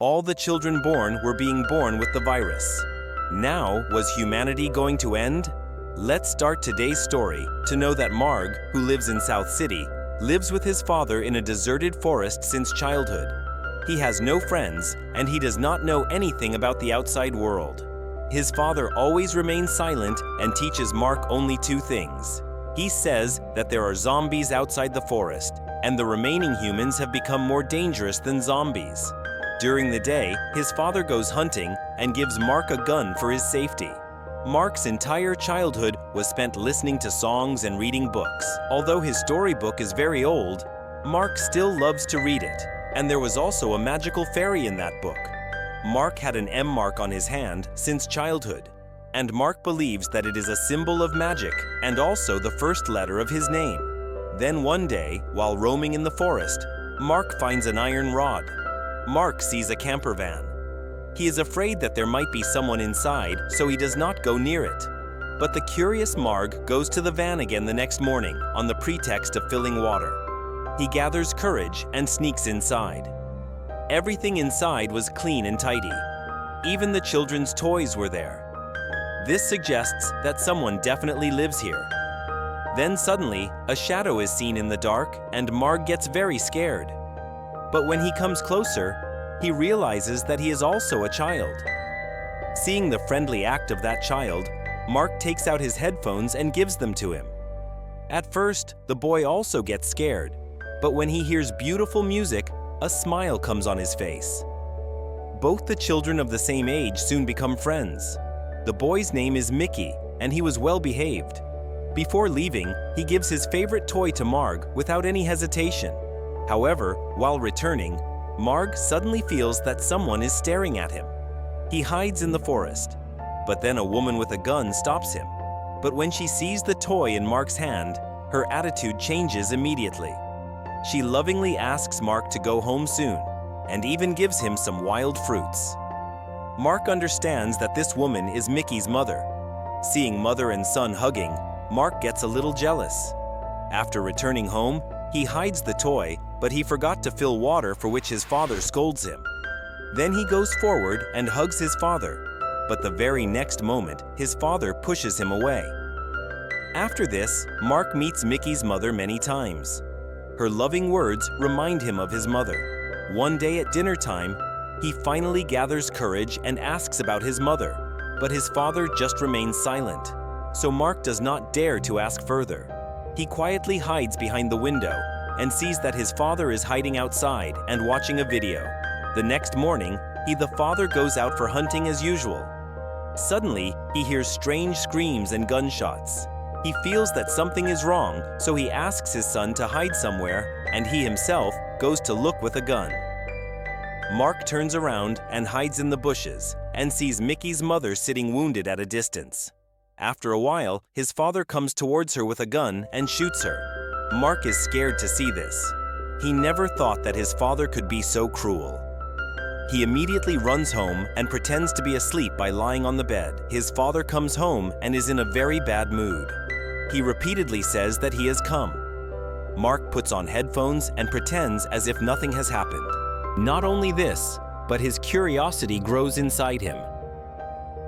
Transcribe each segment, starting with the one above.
All the children born were being born with the virus. Now, was humanity going to end? Let's start today's story to know that Marg, who lives in South City, lives with his father in a deserted forest since childhood. He has no friends, and he does not know anything about the outside world. His father always remains silent and teaches Mark only two things. He says that there are zombies outside the forest, and the remaining humans have become more dangerous than zombies. During the day, his father goes hunting and gives Mark a gun for his safety. Mark's entire childhood was spent listening to songs and reading books. Although his storybook is very old, Mark still loves to read it. And there was also a magical fairy in that book. Mark had an M mark on his hand since childhood, and Mark believes that it is a symbol of magic and also the first letter of his name. Then one day, while roaming in the forest, Mark finds an iron rod. Mark sees a camper van. He is afraid that there might be someone inside, so he does not go near it. But the curious Marg goes to the van again the next morning on the pretext of filling water. He gathers courage and sneaks inside. Everything inside was clean and tidy. Even the children's toys were there. This suggests that someone definitely lives here. Then suddenly, a shadow is seen in the dark and Marg gets very scared. But when he comes closer, he realizes that he is also a child. Seeing the friendly act of that child, Mark takes out his headphones and gives them to him. At first, the boy also gets scared, but when he hears beautiful music, a smile comes on his face. Both the children of the same age soon become friends. The boy's name is Mickey, and he was well behaved. Before leaving, he gives his favorite toy to Marg without any hesitation. However, while returning, Marg suddenly feels that someone is staring at him. He hides in the forest, but then a woman with a gun stops him. But when she sees the toy in Mark's hand, her attitude changes immediately. She lovingly asks Mark to go home soon, and even gives him some wild fruits. Mark understands that this woman is Mickey's mother. Seeing mother and son hugging, Mark gets a little jealous. After returning home, he hides the toy, but he forgot to fill water, for which his father scolds him. Then he goes forward and hugs his father, but the very next moment, his father pushes him away. After this, Mark meets Mickey's mother many times. Her loving words remind him of his mother. One day at dinner time, he finally gathers courage and asks about his mother, but his father just remains silent, so Mark does not dare to ask further. He quietly hides behind the window and sees that his father is hiding outside and watching a video. The next morning, the father goes out for hunting as usual. Suddenly, he hears strange screams and gunshots. He feels that something is wrong, so he asks his son to hide somewhere, and he himself goes to look with a gun. Mark turns around and hides in the bushes and sees Mickey's mother sitting wounded at a distance. After a while, his father comes towards her with a gun and shoots her. Mark is scared to see this. He never thought that his father could be so cruel. He immediately runs home and pretends to be asleep by lying on the bed. His father comes home and is in a very bad mood. He repeatedly says that he has come. Mark puts on headphones and pretends as if nothing has happened. Not only this, but his curiosity grows inside him.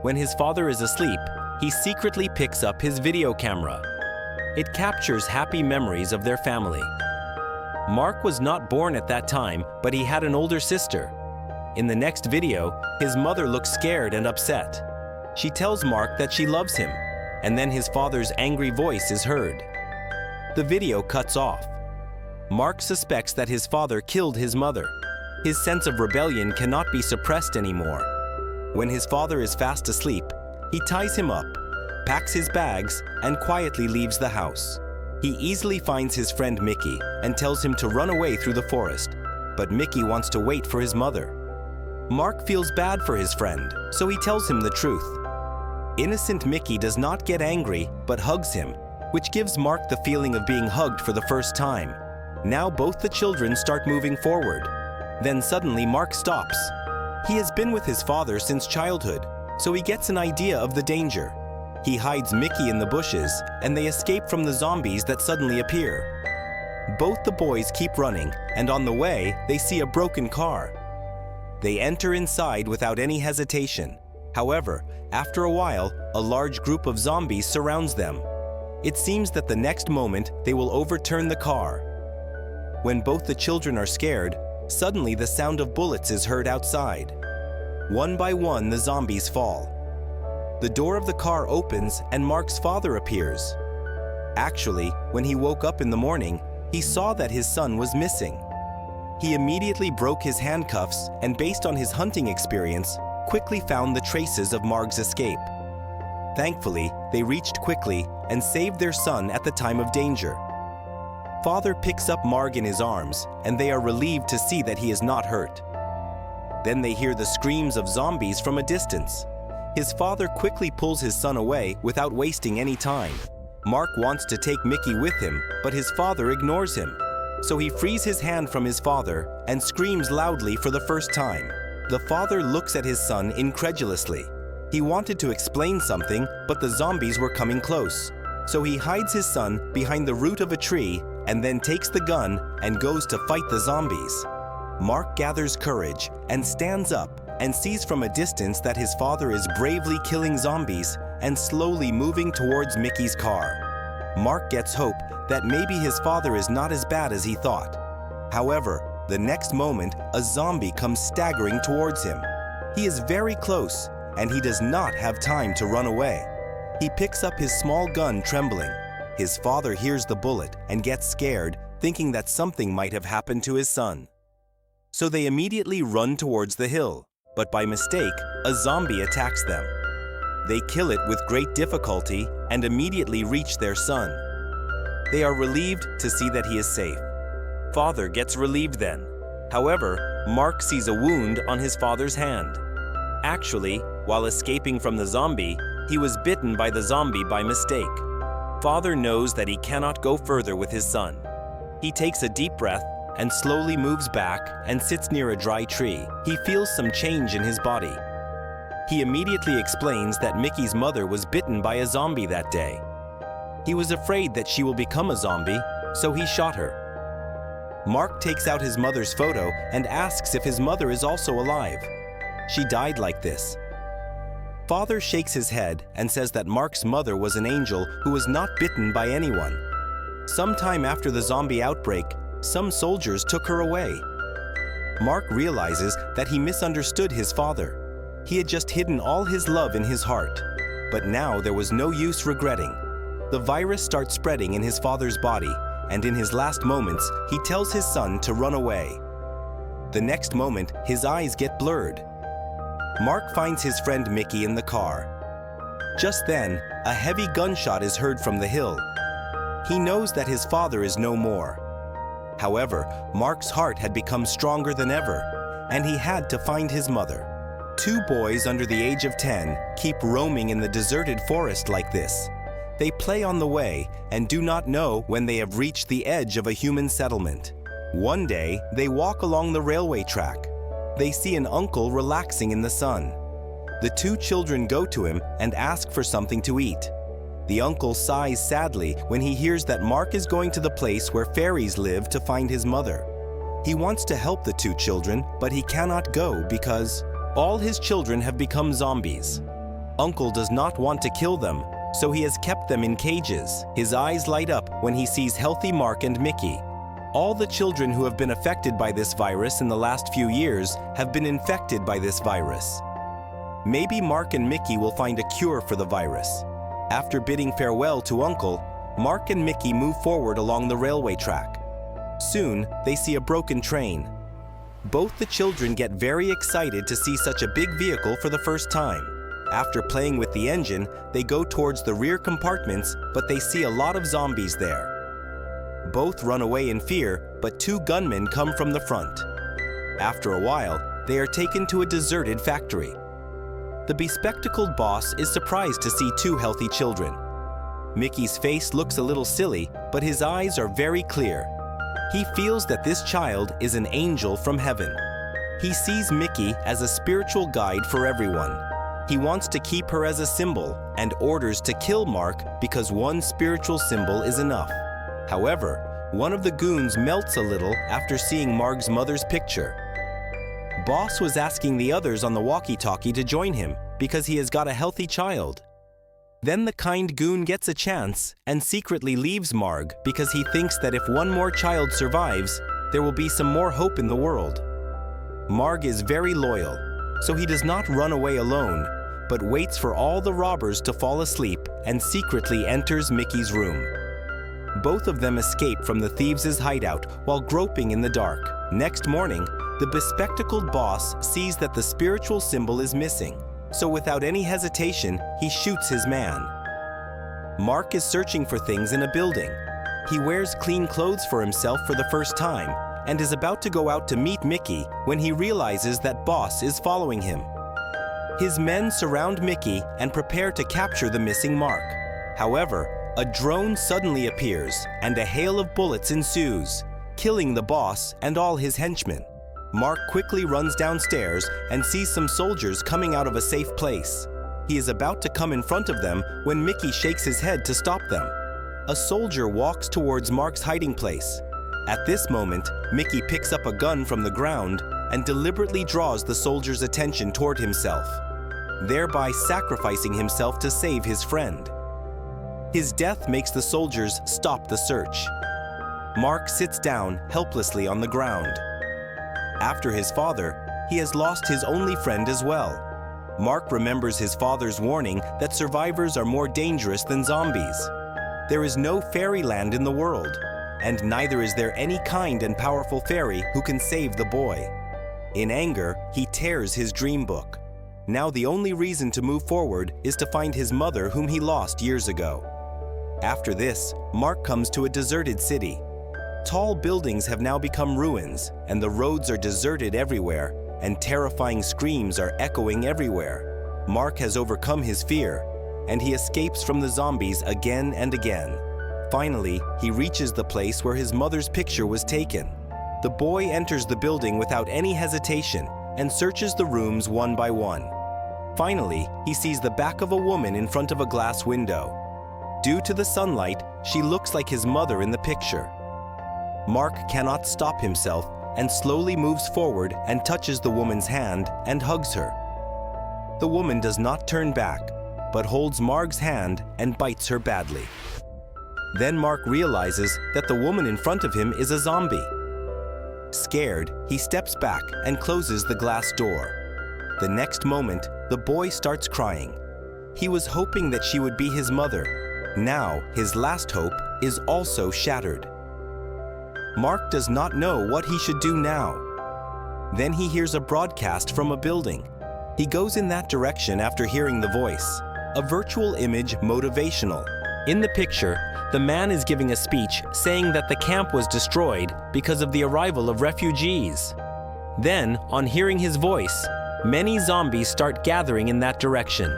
When his father is asleep, he secretly picks up his video camera. It captures happy memories of their family. Mark was not born at that time, but he had an older sister. In the next video, his mother looks scared and upset. She tells Mark that she loves him, and then his father's angry voice is heard. The video cuts off. Mark suspects that his father killed his mother. His sense of rebellion cannot be suppressed anymore. When his father is fast asleep, he ties him up, packs his bags, and quietly leaves the house. He easily finds his friend Mickey and tells him to run away through the forest, but Mickey wants to wait for his mother. Mark feels bad for his friend, so he tells him the truth. Innocent Mickey does not get angry, but hugs him, which gives Mark the feeling of being hugged for the first time. Now both the children start moving forward. Then suddenly Mark stops. He has been with his father since childhood, so he gets an idea of the danger. He hides Mickey in the bushes, and they escape from the zombies that suddenly appear. Both the boys keep running, and on the way, they see a broken car. They enter inside without any hesitation. However, after a while, a large group of zombies surrounds them. It seems that the next moment they will overturn the car. When both the children are scared, suddenly the sound of bullets is heard outside. One by one, the zombies fall. The door of the car opens and Mark's father appears. Actually, when he woke up in the morning, he saw that his son was missing. He immediately broke his handcuffs and, based on his hunting experience, quickly found the traces of Marg's escape. Thankfully, they reached quickly and saved their son at the time of danger. Father picks up Marg in his arms, and they are relieved to see that he is not hurt. Then they hear the screams of zombies from a distance. His father quickly pulls his son away without wasting any time. Mark wants to take Mickey with him, but his father ignores him. So he frees his hand from his father and screams loudly for the first time. The father looks at his son incredulously. He wanted to explain something, but the zombies were coming close. So he hides his son behind the root of a tree and then takes the gun and goes to fight the zombies. Mark gathers courage and stands up and sees from a distance that his father is bravely killing zombies and slowly moving towards Mickey's car. Mark gets hope that maybe his father is not as bad as he thought. However, the next moment, a zombie comes staggering towards him. He is very close, and he does not have time to run away. He picks up his small gun, trembling. His father hears the bullet and gets scared, thinking that something might have happened to his son. So they immediately run towards the hill, but by mistake, a zombie attacks them. They kill it with great difficulty and immediately reach their son. They are relieved to see that he is safe. Father gets relieved then. However, Mark sees a wound on his father's hand. Actually, while escaping from the zombie, he was bitten by the zombie by mistake. Father knows that he cannot go further with his son. He takes a deep breath and slowly moves back and sits near a dry tree. He feels some change in his body. He immediately explains that Mickey's mother was bitten by a zombie that day. He was afraid that she will become a zombie, so he shot her. Mark takes out his mother's photo and asks if his mother is also alive. She died like this. Father shakes his head and says that Mark's mother was an angel who was not bitten by anyone. Sometime after the zombie outbreak, some soldiers took her away. Mark realizes that he misunderstood his father. He had just hidden all his love in his heart, but now there was no use regretting. The virus starts spreading in his father's body, and in his last moments, he tells his son to run away. The next moment, his eyes get blurred. Mark finds his friend Mickey in the car. Just then, a heavy gunshot is heard from the hill. He knows that his father is no more. However, Mark's heart had become stronger than ever, and he had to find his mother. Two boys under the age of 10 keep roaming in the deserted forest like this. They play on the way and do not know when they have reached the edge of a human settlement. One day, they walk along the railway track. They see an uncle relaxing in the sun. The two children go to him and ask for something to eat. The uncle sighs sadly when he hears that Mark is going to the place where fairies live to find his mother. He wants to help the two children, but he cannot go because all his children have become zombies. Uncle does not want to kill them, so he has kept them in cages. His eyes light up when he sees healthy Mark and Mickey. All the children who have been affected by this virus in the last few years have been infected by this virus. Maybe Mark and Mickey will find a cure for the virus. After bidding farewell to Uncle, Mark and Mickey move forward along the railway track. Soon, they see a broken train. Both the children get very excited to see such a big vehicle for the first time. After playing with the engine, they go towards the rear compartments, but they see a lot of zombies there. Both run away in fear, but two gunmen come from the front. After a while, they are taken to a deserted factory. The bespectacled boss is surprised to see two healthy children. Mickey's face looks a little silly, but his eyes are very clear. He feels that this child is an angel from heaven. He sees Mickey as a spiritual guide for everyone. He wants to keep her as a symbol and orders to kill Mark because one spiritual symbol is enough. However, one of the goons melts a little after seeing Marg's mother's picture. Boss was asking the others on the walkie-talkie to join him because he has got a healthy child. Then the kind goon gets a chance and secretly leaves Marg because he thinks that if one more child survives, there will be some more hope in the world. Marg is very loyal, so he does not run away alone, but waits for all the robbers to fall asleep and secretly enters Mickey's room. Both of them escape from the thieves' hideout while groping in the dark. Next morning, the bespectacled boss sees that the spiritual symbol is missing, so without any hesitation, he shoots his man. Mark is searching for things in a building. He wears clean clothes for himself for the first time and is about to go out to meet Mickey when he realizes that Boss is following him. His men surround Mickey and prepare to capture the missing Mark. However, a drone suddenly appears and a hail of bullets ensues, killing the boss and all his henchmen. Mark quickly runs downstairs and sees some soldiers coming out of a safe place. He is about to come in front of them when Mickey shakes his head to stop them. A soldier walks towards Mark's hiding place. At this moment, Mickey picks up a gun from the ground and deliberately draws the soldier's attention toward himself, thereby sacrificing himself to save his friend. His death makes the soldiers stop the search. Mark sits down helplessly on the ground. After his father, he has lost his only friend as well. Mark remembers his father's warning that survivors are more dangerous than zombies. There is no fairyland in the world, and neither is there any kind and powerful fairy who can save the boy. In anger, he tears his dream book. Now the only reason to move forward is to find his mother whom he lost years ago. After this, Mark comes to a deserted city. Tall buildings have now become ruins, and the roads are deserted everywhere, and terrifying screams are echoing everywhere. Mark has overcome his fear, and he escapes from the zombies again and again. Finally, he reaches the place where his mother's picture was taken. The boy enters the building without any hesitation and searches the rooms one by one. Finally, he sees the back of a woman in front of a glass window. Due to the sunlight, she looks like his mother in the picture. Mark cannot stop himself and slowly moves forward and touches the woman's hand and hugs her. The woman does not turn back, but holds Mark's hand and bites her badly. Then Mark realizes that the woman in front of him is a zombie. Scared, he steps back and closes the glass door. The next moment, the boy starts crying. He was hoping that she would be his mother. Now, his last hope is also shattered. Mark does not know what he should do now. Then he hears a broadcast from a building. He goes in that direction after hearing the voice. A virtual image motivational. In the picture, the man is giving a speech saying that the camp was destroyed because of the arrival of refugees. Then, on hearing his voice, many zombies start gathering in that direction.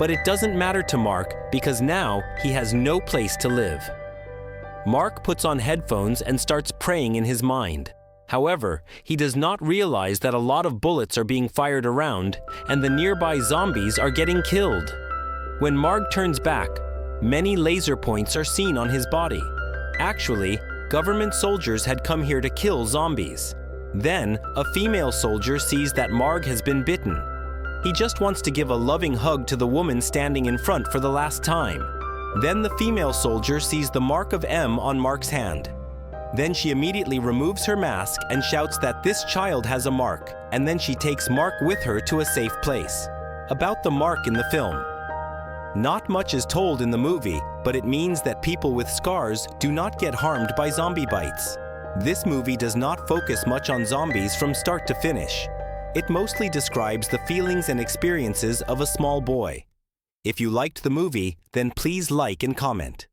But it doesn't matter to Mark because now he has no place to live. Mark puts on headphones and starts praying in his mind. However, he does not realize that a lot of bullets are being fired around and the nearby zombies are getting killed. When Mark turns back, many laser points are seen on his body. Actually, government soldiers had come here to kill zombies. Then, a female soldier sees that Mark has been bitten. He just wants to give a loving hug to the woman standing in front for the last time. Then the female soldier sees the mark of M on Mark's hand. Then she immediately removes her mask and shouts that this child has a mark, and then she takes Mark with her to a safe place. About the mark in the film. Not much is told in the movie, but it means that people with scars do not get harmed by zombie bites. This movie does not focus much on zombies from start to finish. It mostly describes the feelings and experiences of a small boy. If you liked the movie, then please like and comment.